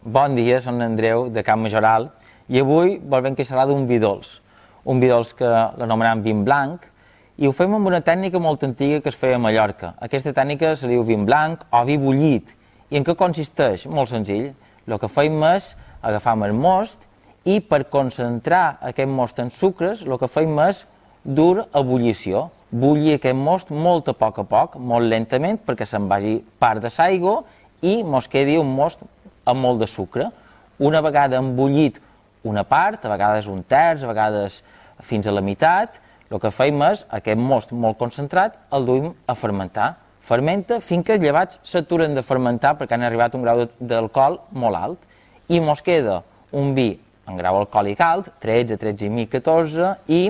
Bon dia, soc Andreu, de Can Majoral, i avui volem xerrar d'un vi dolç. Un vi dolç que l'anomenem vin blanc, i ho fem amb una tècnica molt antiga que es feia a Mallorca. Aquesta tècnica se diu vin blanc o vi bullit. I en què consisteix? Molt senzill. El que fem és agafar el most i per concentrar aquest most en sucres, el que fem és dur ebullició. Bullir aquest most molt a poc, molt lentament, perquè se'n vagi part de l'aigua i mos quedi un most amb molt de sucre. Una vegada embullit una part, a vegades un terç, a vegades fins a la meitat, el que fem és, aquest most molt concentrat, el duim a fermentar. Fermenta fins que els llevats s'aturen de fermentar perquè han arribat a un grau d'alcohol molt alt i mos queda un vi en grau alcohòlic alt, 13, 13,5, 14 i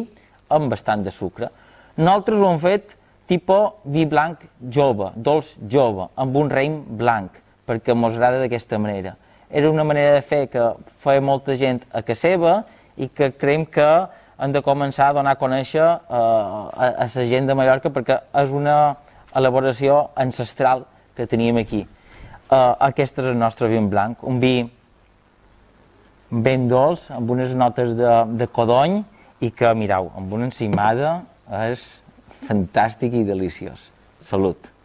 amb bastant de sucre. Nosaltres ho hem fet tipus vi blanc jove, dolç jove, amb un raïm blanc, perquè mos agrada d'aquesta manera. Era una manera de fer que feia molta gent a casa seva i que creiem que hem de començar a donar a conèixer a la gent de Mallorca perquè és una elaboració ancestral que teníem aquí. Aquest és el nostre vi blanc, un vi ben dolç, amb unes notes de codony i que, mireu, amb una encimada és fantàstic i deliciós. Salut!